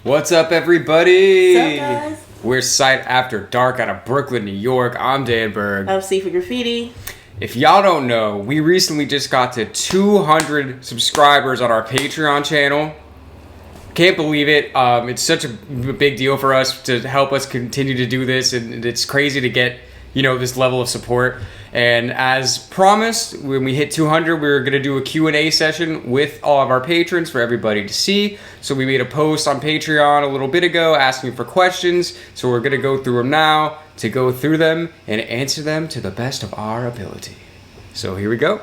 What's up, everybody? What's up, guys? We're Sight After Dark out of Brooklyn, New York. I'm Berg. I'm Sifa Graffiti. If y'all don't know, we recently just got to 200 subscribers on our Patreon channel. Can't believe it. It's such a big deal for us to help us continue to do this, and it's crazy to get, this level of support. And as promised, when we hit 200, we were going to do a Q&A session with all of our patrons for everybody to see. So we made a post on Patreon a little bit ago asking for questions. So we're going to go through them now to go through them and answer them to the best of our ability. So here we go.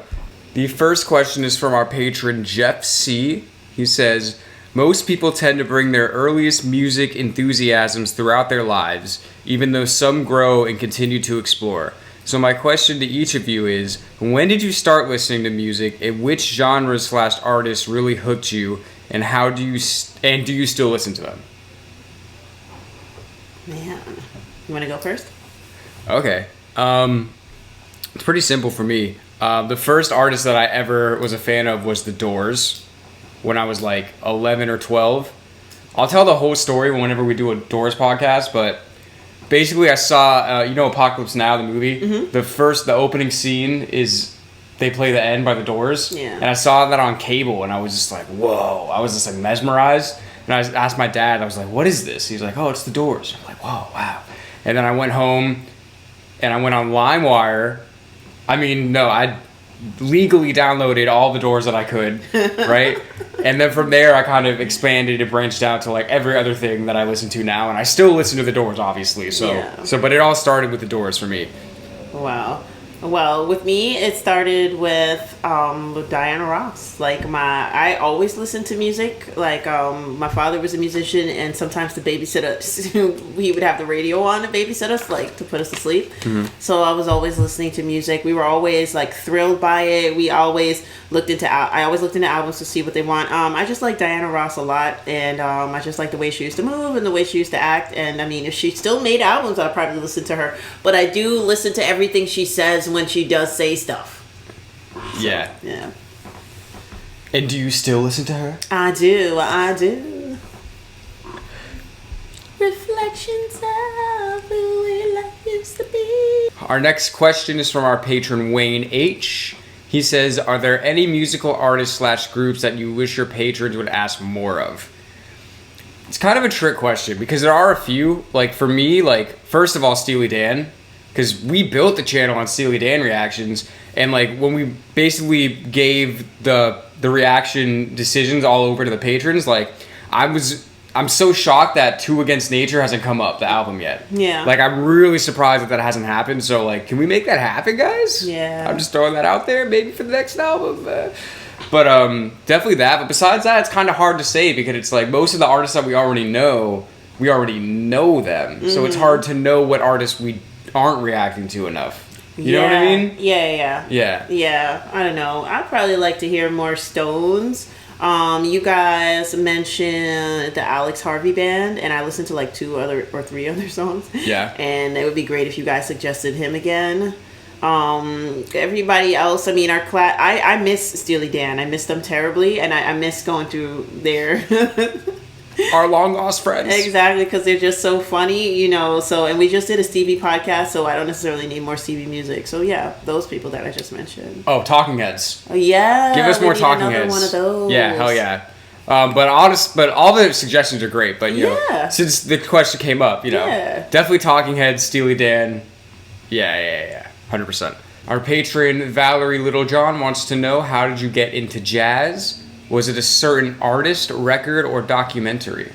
The first question is from our patron, Jeff C. He says, most people tend to bring their earliest music enthusiasms throughout their lives, even though some grow and continue to explore. So my question to each of you is, when did you start listening to music, and which genres/artists really hooked you, and do you still listen to them? Man, you want to go first? Okay. It's pretty simple for me. The first artist that I ever was a fan of was The Doors when I was like 11 or 12. I'll tell the whole story whenever we do a Doors podcast, but basically I saw, Apocalypse Now, the movie. Mm-hmm. The opening scene is they play The End by The Doors. Yeah. And I saw that on cable, and I was just like, whoa. I was just like mesmerized. And I asked my dad, I was like, what is this? He's like, oh, it's The Doors. I'm like, whoa, wow. And then I went home, and I went on LimeWire. I legally downloaded all the Doors that I could, right? And then from there, I kind of expanded and branched out to like every other thing that I listen to now, and I still listen to the Doors, obviously. But it all started with the Doors for me. Wow. Well, with me, it started with Diana Ross. I always listened to music. My father was a musician, and sometimes the babysitter, he would have the radio on to babysit us, to put us to sleep. Mm-hmm. So I was always listening to music. We were always thrilled by it. I always looked into albums to see what they want. I just like Diana Ross a lot, and I just like the way she used to move and the way she used to act. And if she still made albums, I'd probably listen to her. But I do listen to everything she says when she does say stuff. Yeah. Yeah. And do you still listen to her? I do. Reflections of the way life used to be. Our next question is from our patron Wayne H. He says, are there any musical artists/groups that you wish your patrons would ask more of? It's kind of a trick question because there are a few. For me, first of all, Steely Dan. Because we built the channel on Steely Dan reactions, and when we basically gave the reaction decisions all over to the patrons, I'm so shocked that Two Against Nature hasn't come up, the album, yet. Yeah. I'm really surprised that hasn't happened. So can we make that happen, guys? Yeah. I'm just throwing that out there, maybe for the next album. But definitely that. But besides that, it's kind of hard to say because it's most of the artists that we already know them. Mm-hmm. So it's hard to know what artists we aren't reacting to enough. You know what I mean? Yeah. I don't know. I'd probably like to hear more Stones. You guys mentioned the Alex Harvey Band, and I listened to 2 or 3 other songs. Yeah. And it would be great if you guys suggested him again. Everybody else, our class, I miss Steely Dan. I miss them terribly, and I miss going through their our long lost friends. Exactly, because they're just so funny, and we just did a Stevie podcast, so I don't necessarily need more Stevie music. So yeah, those people that I just mentioned. Oh, Talking Heads. Oh yeah. Give us more Talking Heads. One of those. Yeah, hell yeah. But all the suggestions are great, but since the question came up, definitely Talking Heads, Steely Dan. Yeah. 100%. Our patron Valerie Littlejohn wants to know, how did you get into jazz? Was it a certain artist, record, or documentary?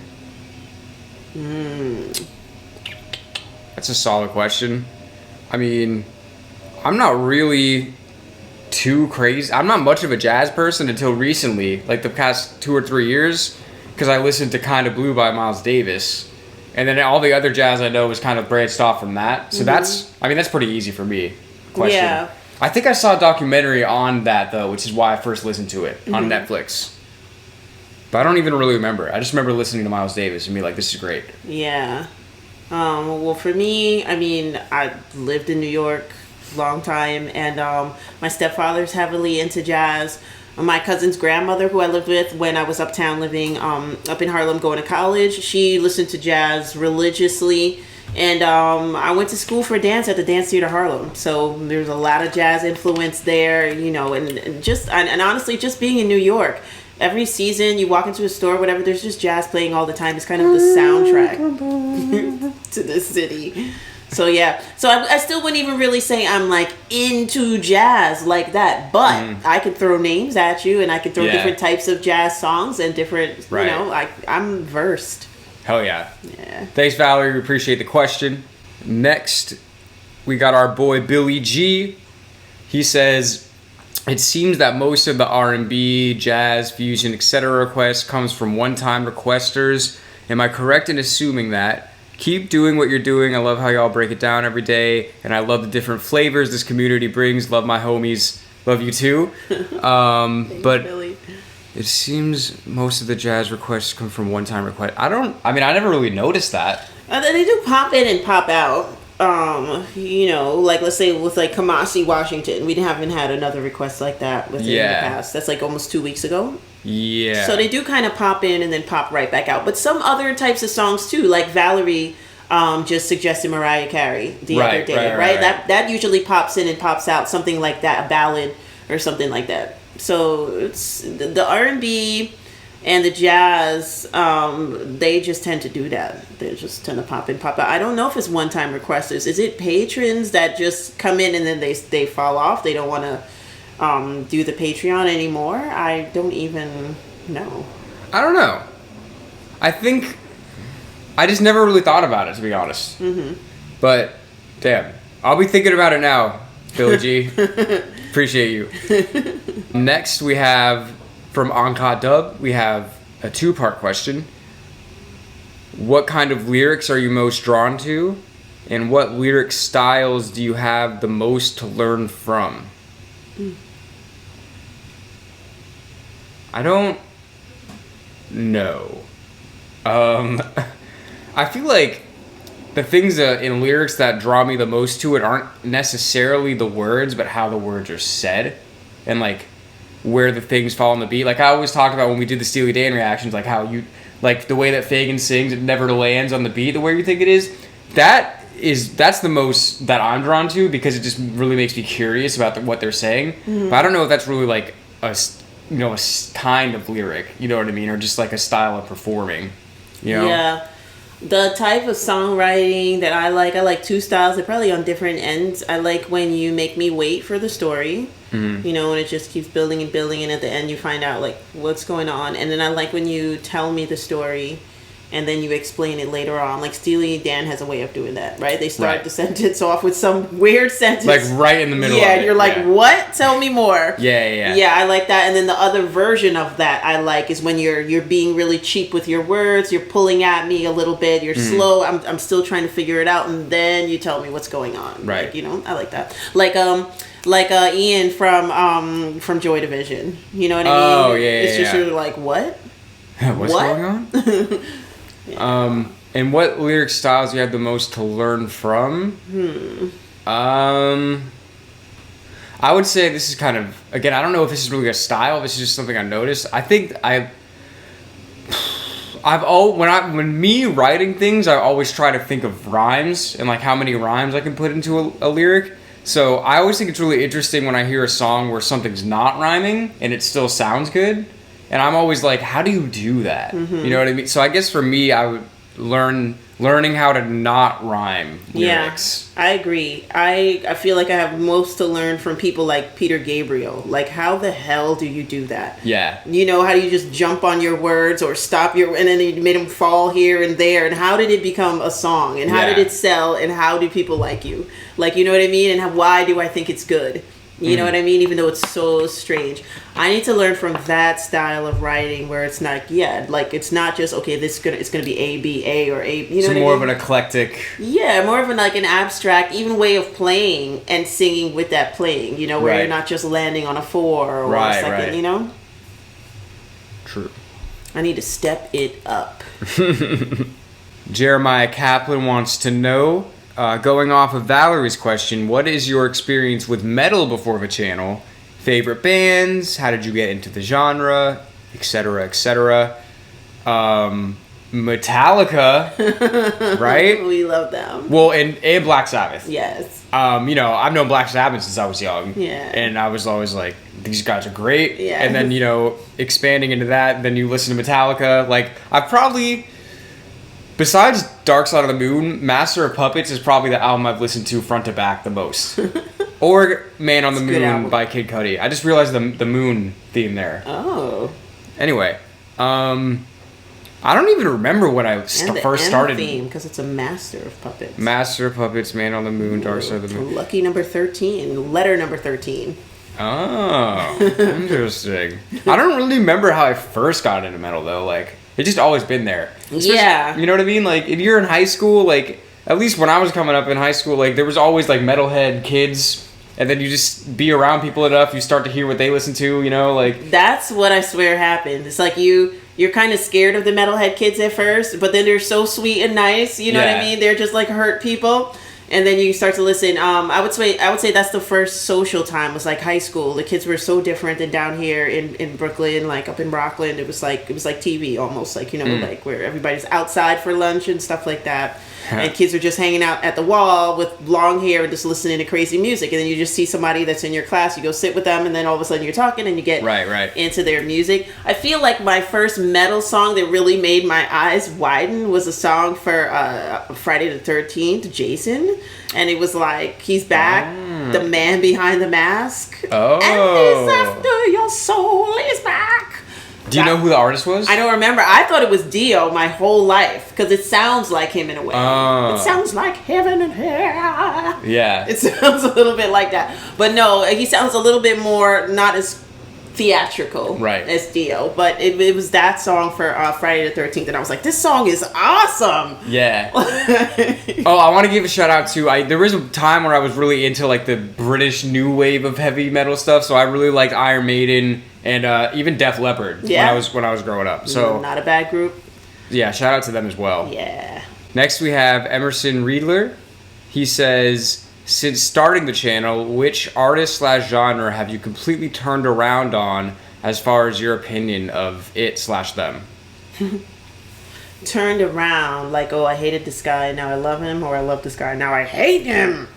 That's a solid question. I'm not really too crazy. I'm not much of a jazz person until recently, the past 2 or 3 years, because I listened to Kinda Blue by Miles Davis. And then all the other jazz I know was kind of branched off from that. So that's pretty easy for me. Question. Yeah. I think I saw a documentary on that, though, which is why I first listened to it on Netflix. But I don't even really remember. I just remember listening to Miles Davis and be like, this is great. Yeah. Well, for me, I lived in New York a long time, and my stepfather's heavily into jazz. my cousin's grandmother, who I lived with when I was uptown living up in Harlem going to college, she listened to jazz religiously. And I went to school for dance at the Dance Theater Harlem. So there's a lot of jazz influence there, you know, and honestly, just being in New York, every season you walk into a store, whatever, there's just jazz playing all the time. It's kind of the soundtrack to the city. So yeah, so I still wouldn't even really say I'm like into jazz like that, but I could throw names at you, and I could throw different types of jazz songs and different, you know, I'm versed. Hell yeah. Yeah. Thanks, Valerie. We appreciate the question. Next, we got our boy Billy G. He says, it seems that most of the R&B, jazz, fusion, etc. requests comes from one-time requesters. Am I correct in assuming that? Keep doing what you're doing. I love how y'all break it down every day, and I love the different flavors this community brings. Love my homies. Love you too. Thanks, but Billy. It seems most of the jazz requests come from one-time requests. I never really noticed that. They do pop in and pop out. You know, like let's say with like Kamasi Washington, we haven't had another request like that within the past. That's like almost 2 weeks ago. Yeah. So they do kind of pop in and then pop right back out. But some other types of songs too, like Valerie just suggested Mariah Carey the other day, right? That usually pops in and pops out, something like that, a ballad or something like that. So it's the R&B and the jazz, they just tend to do that. They just tend to pop in, pop out. I don't know if it's one-time requesters. Is it patrons that just come in and then they fall off? They don't want to do the Patreon anymore? I don't even know. I don't know. I think I just never really thought about it, to be honest. Mm-hmm. But damn, I'll be thinking about it now, Billy G. Appreciate you. Next, we have from Anka Dub, we have a two-part question. What kind of lyrics are you most drawn to? And what lyric styles do you have the most to learn from? I don't know. I feel like the things in lyrics that draw me the most to it aren't necessarily the words, but how the words are said and like where the things fall on the beat. Like I always talked about when we did the Steely Dan reactions, like how you like the way that Fagan sings, it never lands on the beat the way you think it is. That's the most that I'm drawn to because it just really makes me curious about what they're saying. Mm-hmm. But I don't know if that's really like a kind of lyric, you know what I mean, or just like a style of performing, you know? Yeah. The type of songwriting that I like two styles. They're probably on different ends. I like when you make me wait for the story, you know, and it just keeps building and building, and at the end you find out like what's going on. And then I like when you tell me the story and then you explain it later on. Like Steely Dan has a way of doing that, right? They start the sentence off with some weird sentence, like right in the middle. Yeah, of it. You're like, what? Tell me more. Yeah. I like that. And then the other version of that I like is when you're being really cheap with your words. You're pulling at me a little bit. You're slow. I'm still trying to figure it out, and then you tell me what's going on. Right. Like, you know, I like that. Like Ian from Joy Division. You know what I mean? Oh yeah. It's just you're like, what? What's going on? And what lyric styles do you have the most to learn from? I would say this is kind of, again, I don't know if this is really a style. This is just something I noticed. I think when me writing things, I always try to think of rhymes and like how many rhymes I can put into a lyric. So I always think it's really interesting when I hear a song where something's not rhyming and it still sounds good. And I'm always like, how do you do that? Mm-hmm. You know what I mean? So I guess for me, I would learning how to not rhyme lyrics. Yeah, I agree. I feel like I have most to learn from people like Peter Gabriel. Like, how the hell do you do that? Yeah. You know, how do you just jump on your words or stop and then you made them fall here and there? And how did it become a song? And how did it sell? And how do people like you? Like, you know what I mean? And why do I think it's good? You know what I mean? Even though it's so strange. I need to learn from that style of writing where it's not, like it's not just, okay, it's gonna be A, B, A, or A, you know what I mean? more of an eclectic. Yeah, more of an abstract, even way of playing and singing with that playing, you know, where you're not just landing on a 4 or a second, you know? True. I need to step it up. Jeremiah Kaplan wants to know, going off of Valerie's question, what is your experience with metal before the channel? favorite bands, how did you get into the genre, etc., etc. Metallica, right? We love them. Well, and Black Sabbath. Yes. You know, I've known Black Sabbath since I was young. Yeah. And I was always like, these guys are great. Yeah. And then, you know, expanding into that, then you listen to Metallica. Like, I've probably, besides Dark Side of the Moon, Master of Puppets is probably the album I've listened to front to back the most. Or Man on the Moon by Kid Cudi. I just realized the moon theme there. Oh. Anyway, I don't even remember when I first started. Theme, because it's a Master of Puppets. Master of Puppets, Man on the Moon, Dark Side of the Moon. Lucky number 13. Letter number 13. Oh, interesting. I don't really remember how I first got into metal, though. Like, it's just always been there. Yeah. You know what I mean? Like, if you're in high school, like, at least when I was coming up in high school, like, there was always, like, metalhead kids. And then you just be around people enough, you start to hear what they listen to, you know? Like, that's what I swear happened. It's like you're kind of scared of the metalhead kids at first, but then they're so sweet and nice. You know what I mean? They're just like hurt people, and then you start to listen. I would say that's the first social time was like high school. The kids were so different than down here in Brooklyn, like up in Rockland. It was like TV almost, like, you know, like where everybody's outside for lunch and stuff like that. And kids are just hanging out at the wall with long hair and just listening to crazy music. And then you just see somebody that's in your class. You go sit with them, and then all of a sudden you're talking and you get into their music. I feel like my first metal song that really made my eyes widen was a song for Friday the 13th, Jason. And it was like, he's back, the man behind the mask. Oh. And it's after your soul is back. Do you know who the artist was? I don't remember. I thought it was Dio my whole life because it sounds like him in a way. It sounds like heaven and hell. Yeah. It sounds a little bit like that. But no, he sounds a little bit more, not as theatrical as Dio. But it was that song for Friday the 13th, and I was like, this song is awesome. Yeah. I want to give a shout out to, there was a time where I was really into like the British new wave of heavy metal stuff, so I really liked Iron Maiden and even Def Leppard when I was growing up. So not a bad group. Yeah, shout out to them as well. Yeah. Next we have Emerson Riedler. He says, since starting the channel, which artist/genre have you completely turned around on as far as your opinion of it/them? Turned around, like, oh, I hated this guy, now I love him, or I love this guy, now I hate him.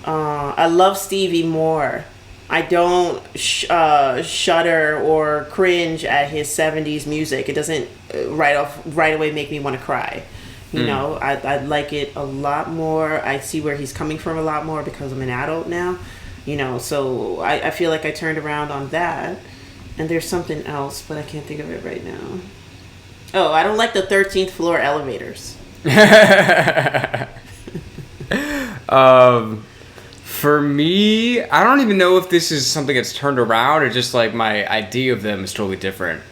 I love Stevie more. I don't shudder or cringe at his 70s music. It doesn't right away make me want to cry. You know, I like it a lot more. I see where he's coming from a lot more because I'm an adult now. You know, so I feel like I turned around on that. And there's something else, but I can't think of it right now. Oh, I don't like the 13th floor elevators. For me, I don't even know if this is something that's turned around or just like my idea of them is totally different.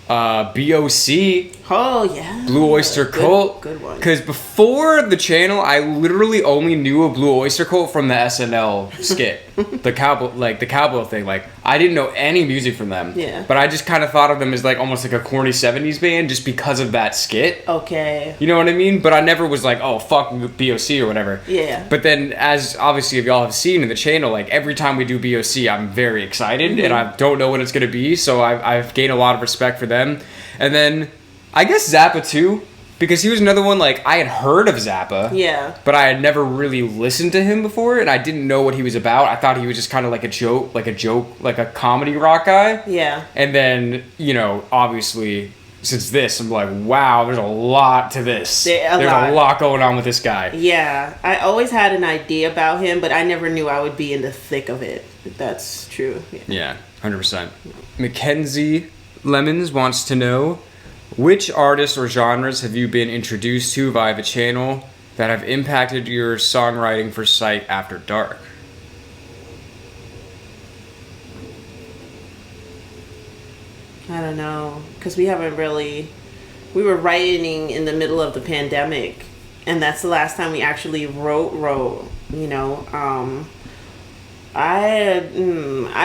BOC. Oh, yeah. Blue Oyster Cult. Good one. Because before the channel, I literally only knew of Blue Oyster Cult from the SNL skit. the cowboy thing. Like, I didn't know any music from them. Yeah. But I just kind of thought of them as like almost like a corny 70s band just because of that skit. Okay. You know what I mean? But I never was like, oh, fuck BOC or whatever. Yeah. But then, as obviously if y'all have seen in the channel, like every time we do BOC, I'm very excited and I don't know what it's going to be. So I've gained a lot of respect for them. And then I guess Zappa too, because he was another one, like, I had heard of Zappa. Yeah. But I had never really listened to him before, and I didn't know what he was about. I thought he was just kind of like a joke, like a comedy rock guy. Yeah. And then, you know, obviously, since this, I'm like, wow, there's a lot to this. There's a lot going on with this guy. Yeah. I always had an idea about him, but I never knew I would be in the thick of it. That's true. Yeah, 100%. Mackenzie Lemons wants to know, which artists or genres have you been introduced to via the channel that have impacted your songwriting for Sight After Dark? I don't know, because we were writing in the middle of the pandemic, and that's the last time we actually wrote, you know. I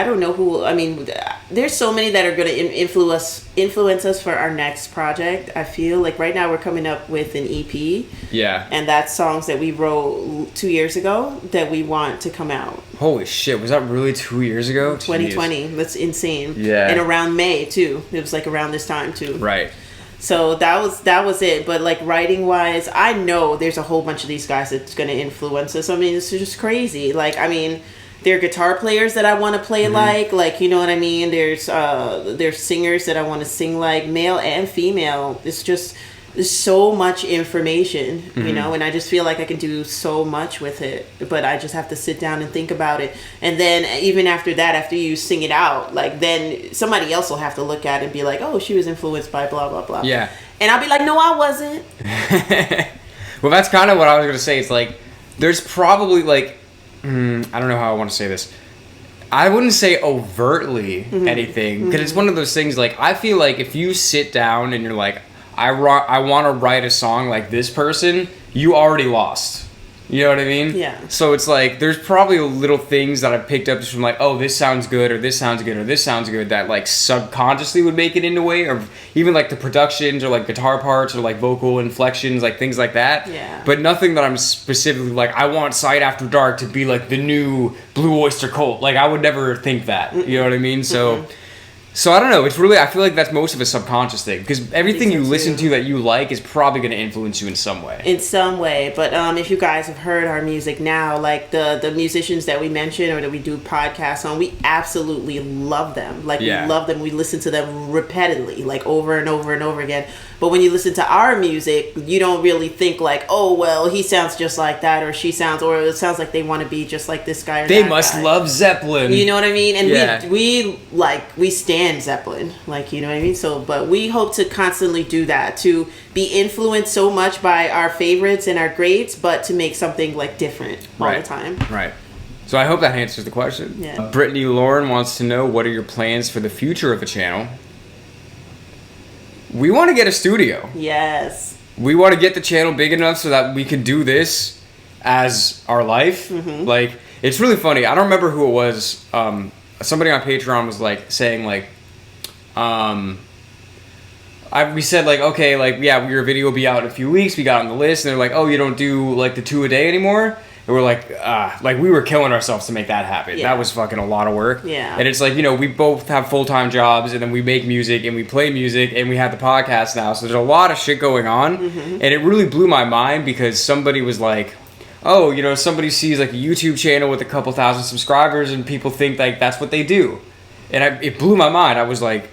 don't know who, I mean, there's so many that are going to influence us for our next project. I feel like right now we're coming up with an EP. Yeah. And that's songs that we wrote 2 years ago that we want to come out. Holy shit, was that really 2 years ago? 2020. That's insane. Yeah. And around May too. It was like around this time too. Right. So that was it. But like writing wise, I know there's a whole bunch of these guys that's going to influence us. I mean, it's just crazy. Like, I mean, there are guitar players that I want to play like, you know what I mean? There's singers that I want to sing like, male and female. It's just, there's so much information, you know, and I just feel like I can do so much with it, but I just have to sit down and think about it. And then even after that, after you sing it out, like then somebody else will have to look at it and be like, oh, she was influenced by blah, blah, blah. Yeah. And I'll be like, no, I wasn't. Well, that's kind of what I was going to say. It's like, there's probably like, I don't know how I want to say this. I wouldn't say overtly anything, because it's one of those things, like, I feel like if you sit down and you're like, I want to write a song like this person, you already lost. You know what I mean? Yeah. So it's like, there's probably little things that I've picked up just from like, oh, this sounds good, or this sounds good, or this sounds good, that like subconsciously would make it into a way, or even like the productions, or like guitar parts, or like vocal inflections, like things like that. Yeah. But nothing that I'm specifically like, I want Sight After Dark to be like the new Blue Oyster Cult. Like, I would never think that. You know what I mean? So I don't know. It's really, I feel like that's most of a subconscious thing, because everything you listen to that you like is probably going to influence you in some way. In some way. But if you guys have heard our music now, like the musicians that we mention or that we do podcasts on, we absolutely love them. Like, we love them. We listen to them repeatedly, like over and over and over again. But when you listen to our music, you don't really think like, oh, well, he sounds just like that, or she sounds, or it sounds like they want to be just like this guy or they that must guy. love Zeppelin. You know what I mean? And Yeah. we stand Zeppelin, like, you know what I mean? So, but we hope to constantly do that, to be influenced so much by our favorites and our greats, but to make something like different all the time. Right. So I hope that answers the question. Yeah. Brittney Lauren wants to know, what are your plans for the future of the channel? We want to get a studio. Yes. We want to get the channel big enough so that we can do this as our life. Like, it's really funny. I don't remember who it was. Somebody on Patreon was like saying like, we said like, okay, like, yeah, your video will be out in a few weeks. We got on the list, and they're like, oh, you don't do like the 2 a day anymore. And we're like we were killing ourselves to make that happen. Yeah. That was fucking a lot of work. Yeah. And it's like, you know, we both have full-time jobs, and then we make music, and we play music, and we have the podcast now. So there's a lot of shit going on. And it really blew my mind, because somebody was like, oh, you know, somebody sees like a YouTube channel with a couple thousand subscribers, and people think like that's what they do. And it blew my mind. I was like,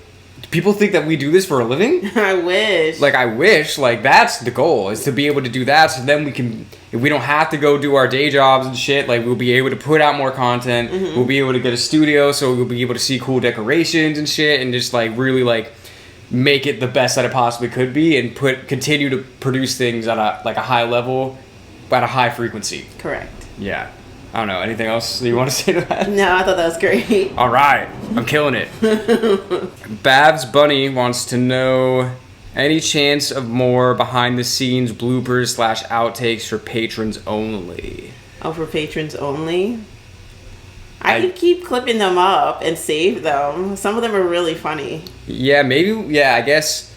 people think that we do this for a living? I wish. Like, I wish. Like, that's the goal, is to be able to do that, so then we can, if we don't have to go do our day jobs and shit, like, we'll be able to put out more content. We'll be able to get a studio, so we'll be able to see cool decorations and shit, and just like really like make it the best that it possibly could be, and continue to produce things at a high level, at a high frequency. Correct. Yeah. I don't know. Anything else you want to say to that? No, I thought that was great. All right. I'm killing it. Babs Bunny wants to know, any chance of more behind-the-scenes bloopers / outtakes for patrons only? Oh, for patrons only? I can keep clipping them up and save them. Some of them are really funny. Yeah, maybe. Yeah, I guess.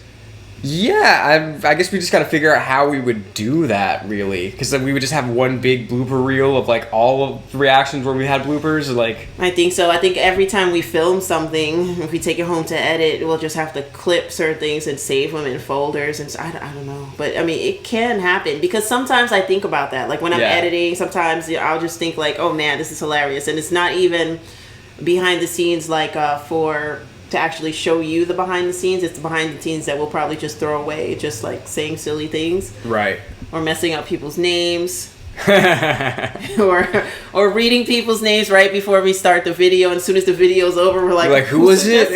Yeah, I guess we just got to figure out how we would do that, really. Because then we would just have one big blooper reel of, like, all of the reactions where we had bloopers, like... I think so. I think every time we film something, if we take it home to edit, we'll just have to clip certain things and save them in folders. And I don't know. But, I mean, it can happen. Because sometimes I think about that. Like, when I'm editing, sometimes I'll just think, like, oh, man, this is hilarious. And it's not even behind the scenes, like, to actually show you the behind the scenes. It's the behind the scenes that we'll probably just throw away, just like saying silly things, right, or messing up people's names, or reading people's names right before we start the video, and as soon as the video's over, we're like who was it?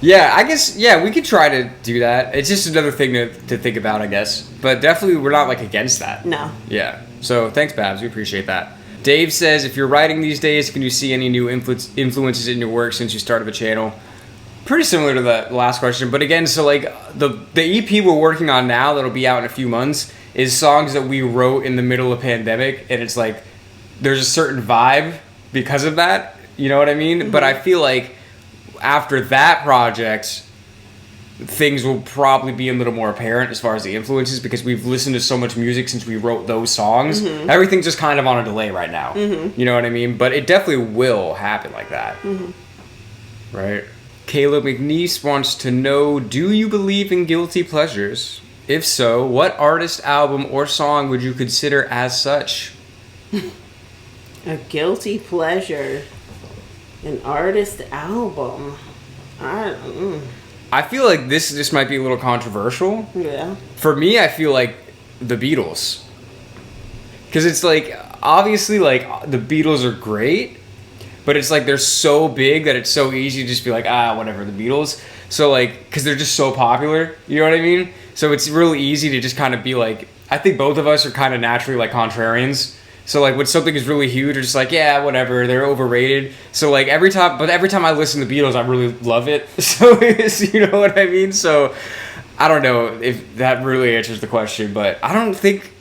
Yeah, I guess, yeah, we could try to do that. It's just another thing to think about, I guess, but definitely we're not like against that. No. Yeah, so thanks, Babs, we appreciate that. Dave says, if you're writing these days, can you see any new influences in your work since you started the channel? Pretty similar to the last question, but again, so like the EP we're working on now that'll be out in a few months is songs that we wrote in the middle of pandemic, and it's like there's a certain vibe because of that, you know what I mean? But I feel like after that project, things will probably be a little more apparent as far as the influences, because we've listened to so much music since we wrote those songs. Everything's just kind of on a delay right now. You know what I mean? But it definitely will happen like that. Right? Caleb McNeese wants to know, do you believe in guilty pleasures? If so, what artist, album, or song would you consider as such? A guilty pleasure. An artist album. I feel like this might be a little controversial. Yeah. For me, I feel like the Beatles. Because it's like, obviously, like, the Beatles are great, but it's like they're so big that it's so easy to just be like, whatever, the Beatles. So, like, because they're just so popular, you know what I mean? So it's really easy to just kind of be like, I think both of us are kind of naturally, like, contrarians. So, like, when something is really huge, we're just like, yeah, whatever, they're overrated. So, like, every time I listen to the Beatles, I really love it. So, you know what I mean? So, I don't know if that really answers the question, but I don't think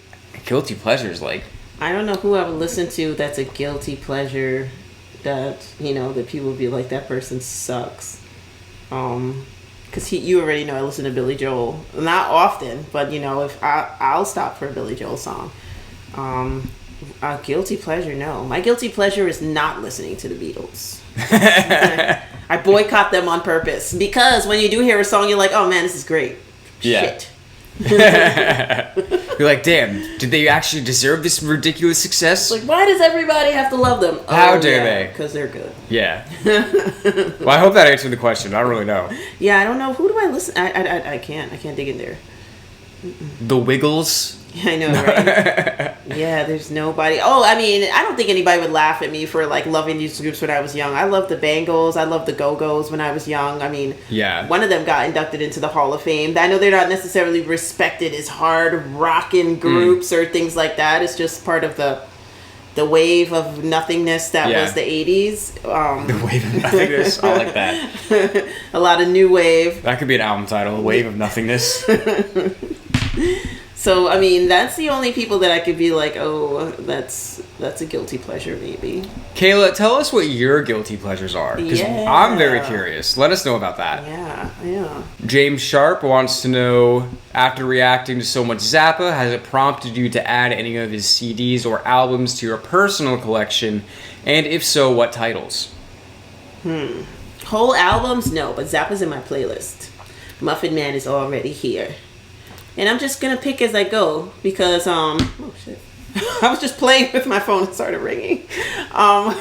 guilty pleasures, like... I don't know who I would listen to that's a guilty pleasure that, you know, that people would be like, that person sucks. Because you already know I listen to Billy Joel. Not often, but, you know, if I'll stop for a Billy Joel song. A guilty pleasure, no. My guilty pleasure is not listening to the Beatles. I boycott them on purpose. Because when you do hear a song, you're like, oh man, this is great. Yeah. Shit. You're like, damn, did they actually deserve this ridiculous success? Like, why does everybody have to love them? How dare they? Because they're good. Yeah. Well, I hope that answered the question. I don't really know. Yeah, I don't know. Who do I listen? I can't dig in there. The Wiggles. I know, right? Yeah, there's nobody. Oh, I mean, I don't think anybody would laugh at me for, like, loving these groups when I was young. I loved the Bangles. I loved the Go-Go's when I was young. I mean, yeah. One of them got inducted into the Hall of Fame. I know they're not necessarily respected as hard rockin' groups or things like that. It's just part of the wave of nothingness that was the 80s. The wave of nothingness. I like that. A lot of new wave. That could be an album title, Wave of Nothingness. So, I mean, that's the only people that I could be like, oh, that's a guilty pleasure, maybe. Kayla, tell us what your guilty pleasures are. Because I'm very curious. Let us know about that. Yeah. James Sharp wants to know, after reacting to so much Zappa, has it prompted you to add any of his CDs or albums to your personal collection? And if so, what titles? Whole albums? No, but Zappa's in my playlist. Muffin Man is already here. And I'm just going to pick as I go because, oh shit. I was just playing with my phone and started ringing. I'm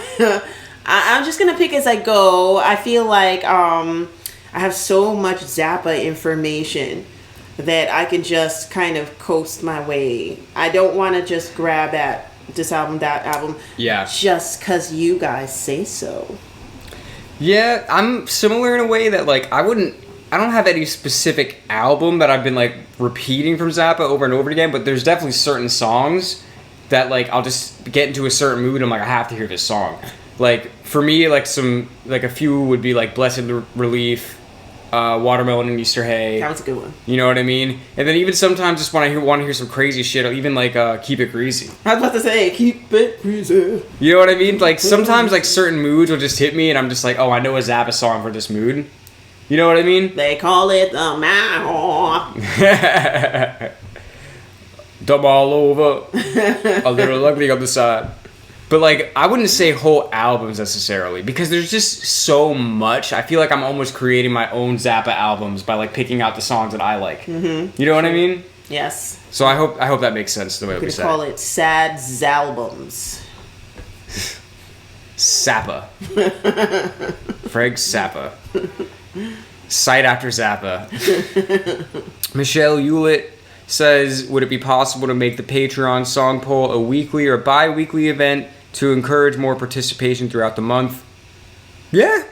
just going to pick as I go. I feel like I have so much Zappa information that I can just kind of coast my way. I don't want to just grab at this album, that album. Yeah. Just because you guys say so. Yeah, I'm similar in a way that, like, I don't have any specific album that I've been, like, repeating from Zappa over and over again, but there's definitely certain songs that, like, I'll just get into a certain mood and I'm like, I have to hear this song. Like, for me, like, a few would be, like, Blessed Relief, Watermelon and Easter Hay. That was a good one. You know what I mean? And then even sometimes just when I want to hear some crazy shit, I'll even, like, Keep It Greasy. I was about to say, Keep It Greasy. You know what I mean? Like, sometimes, like, certain moods will just hit me and I'm just like, oh, I know a Zappa song for this mood. You know what I mean? They call it the Mahor. Dumb all over. A little ugly on the side. But, like, I wouldn't say whole albums necessarily, because there's just so much. I feel like I'm almost creating my own Zappa albums by, like, picking out the songs that I like. Mm-hmm. You know what I mean? Yes. So I hope that makes sense the way we said. We call it S.A.D Zalbums. Zappa. Frank Zappa. Sight after Zappa. Michelle Hewlett says, would it be possible to make the Patreon song poll a weekly or bi-weekly event to encourage more participation throughout the month? Yeah.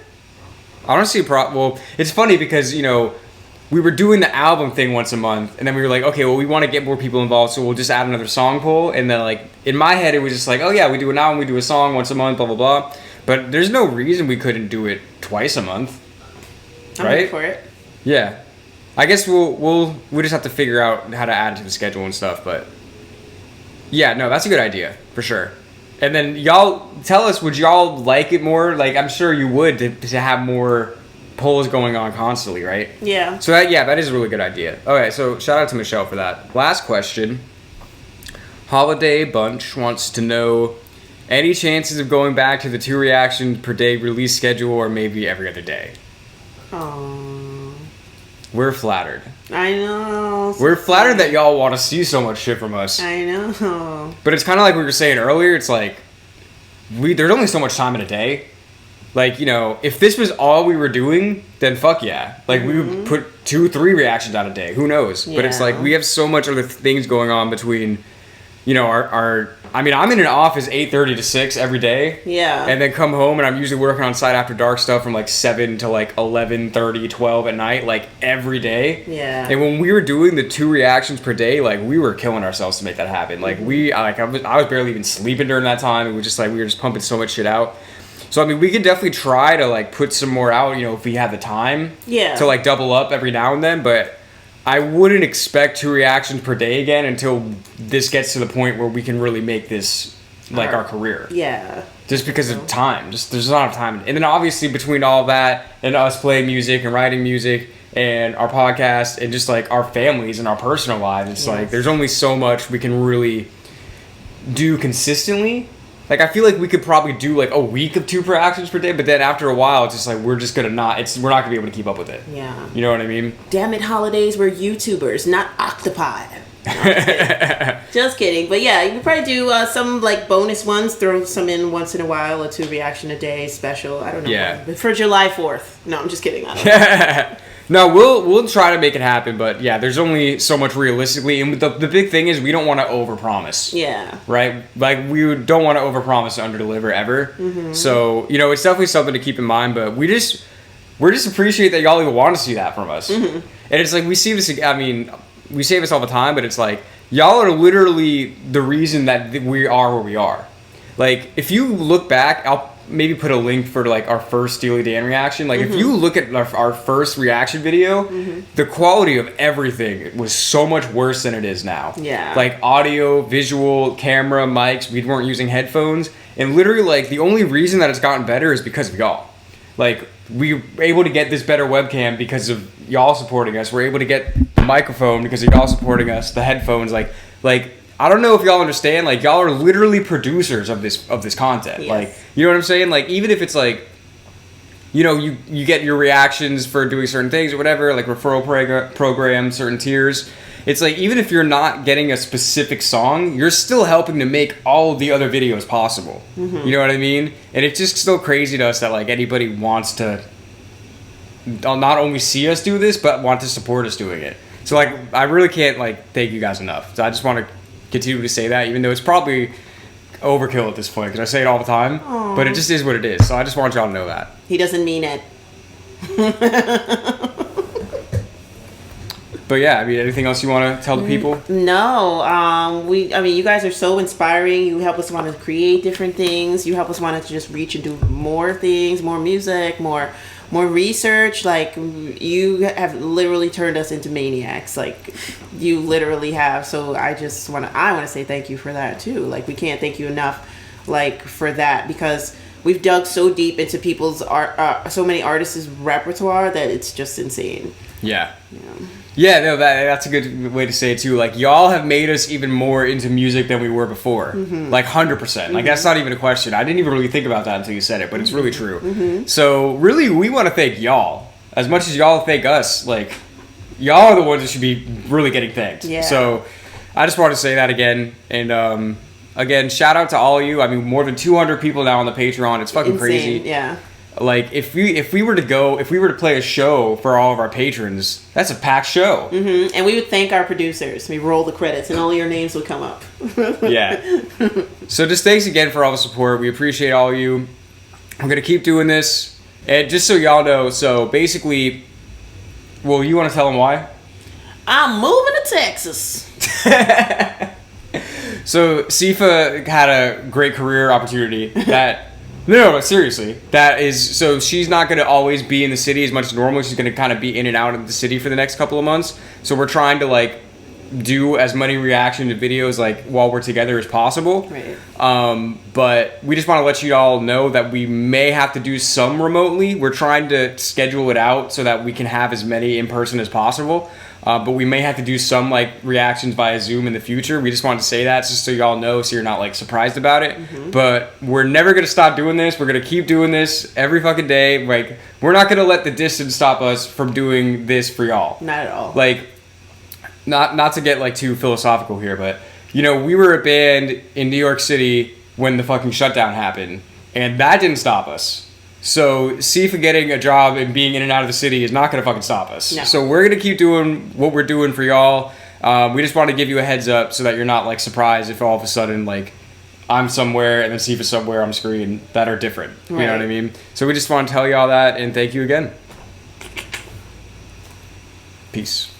I don't see a problem. Well, it's funny because, you know, we were doing the album thing once a month, and then we were like, okay, well, we want to get more people involved, so we'll just add another song poll. And then, like, in my head, it was just like, oh, yeah, we do an album, we do a song once a month, blah, blah, blah. But there's no reason we couldn't do it twice a month. I'm ready for it. Yeah. I guess we'll just have to figure out how to add it to the schedule and stuff, but yeah, no, that's a good idea for sure. And then y'all tell us, would y'all like it more? Like, I'm sure you would to have more polls going on constantly, right? Yeah. So that is a really good idea. Okay, so shout out to Michelle for that. Last question. Holiday Bunch wants to know any chances of going back to the 2 reactions per day release schedule, or maybe every other day. Oh. We're flattered. I know. We're flattered that y'all want to see so much shit from us. I know. But it's kind of like we were saying earlier. It's like there's only so much time in a day. Like, you know, if this was all we were doing, then fuck yeah. Like, we would put 2-3 reactions out a day. Who knows? Yeah. But it's like we have so much other things going on between, you know, I mean, I'm in an office 8:30 to 6 every day. Yeah. And then come home, and I'm usually working on site after dark stuff from like 7 to like 11:30, 12 at night, like every day. Yeah. And when we were doing the 2 reactions per day, like we were killing ourselves to make that happen. Like I was barely even sleeping during that time. It was just like we were just pumping so much shit out. So I mean, we could definitely try to like put some more out, you know, if we had the time. Yeah. To like double up every now and then, but I wouldn't expect 2 reactions per day again until this gets to the point where we can really make this like our career. Yeah. Just because of time. Just there's not enough time. And then obviously between all that and us playing music and writing music and our podcast and just like our families and our personal lives, it's like there's only so much we can really do consistently. Like, I feel like we could probably do, like, a week of 2 reactions per day, but then after a while, it's just like, we're not going to be able to keep up with it. Yeah. You know what I mean? Damn it, holidays, we're YouTubers, not octopi. No, just kidding. But yeah, you could probably do some, like, bonus ones, throw some in once in a while, a 2 reaction a day special. I don't know. Yeah. For July 4th. No, I'm just kidding. I don't know. No, we'll try to make it happen, but yeah, there's only so much realistically, and the big thing is we don't want to overpromise. Yeah. Right? Like, we don't want to overpromise and underdeliver ever. Mm-hmm. So, you know, it's definitely something to keep in mind, but we just appreciate that y'all even want to see that from us. Mm-hmm. And it's like, we see this, I mean, we say this all the time, but it's like, y'all are literally the reason that we are where we are. Like, if you look back, I'll maybe put a link for like our first Steely Dan reaction. Like, if you look at our first reaction video, the quality of everything was so much worse than it is now. Yeah. Like audio, visual, camera, mics, we weren't using headphones. And literally, like, the only reason that it's gotten better is because of y'all. Like, we were able to get this better webcam because of y'all supporting us. We're able to get the microphone because of y'all supporting us, the headphones, like I don't know if y'all understand, like, y'all are literally producers of this content. Yes. Like, you know what I'm saying? Like, even if it's like, you know, you get your reactions for doing certain things or whatever, like referral programs, certain tiers. It's like, even if you're not getting a specific song, you're still helping to make all of the other videos possible. You know what I mean? And it's just still crazy to us that, like, anybody wants to not only see us do this, but want to support us doing it. So, like, I really can't, like, thank you guys enough. So I just want to continue to say that, even though it's probably overkill at this point, because I say it all the time. Aww. But it just is what it is. So I just want y'all to know that. He doesn't mean it. But yeah, I mean, anything else you want to tell the people? No. I mean, you guys are so inspiring. You help us want to create different things. You help us want to just reach and do more things, more music, more research. Like, you have literally turned us into maniacs. Like, you literally have. So I want to say thank you for that too. Like, we can't thank you enough, like, for that, because we've dug so deep into people's art, so many artists' repertoire, that it's just insane. Yeah. Yeah, no, that's a good way to say it too. Like, y'all have made us even more into music than we were before. Like, 100%. Like, that's not even a question. I didn't even really think about that until you said it, but it's really true. So, really, we want to thank y'all. As much as y'all thank us, like, y'all are the ones that should be really getting thanked. Yeah. So, I just want to say that again. And, again, shout out to all of you. I mean, more than 200 people now on the Patreon. It's fucking insane. crazy. Yeah. Like, if we were to play a show for all of our patrons, that's a packed show. And we would thank our producers. We roll the credits, and all your names would come up. Yeah. So just thanks again for all the support. We appreciate all of you. I'm gonna keep doing this, and just so y'all know, so basically, well, you want to tell them why? I'm moving to Texas. So Sifa had a great career opportunity that. No, seriously. That is, so she's not going to always be in the city as much as normal. She's going to kind of be in and out of the city for the next couple of months. So we're trying to, like, do as many reaction to videos like while we're together as possible. Right. But we just want to let you all know that we may have to do some remotely. We're trying to schedule it out so that we can have as many in person as possible. But we may have to do some like reactions via Zoom in the future. We just wanted to say that just so y'all know, so you're not like surprised about it. But we're never gonna stop doing this. We're gonna keep doing this every fucking day. Like, we're not gonna let the distance stop us from doing this for y'all. Not at all. Like, not to get like too philosophical here, but you know, we were a band in New York City when the fucking shutdown happened, and that didn't stop us. So Sifa getting a job and being in and out of the city is not going to fucking stop us. No. So we're going to keep doing what we're doing for y'all. We just want to give you a heads up so that you're not like surprised if all of a sudden like I'm somewhere and then Sifa's somewhere on screen that are different. You know what I mean? So we just want to tell y'all that, and thank you again. Peace.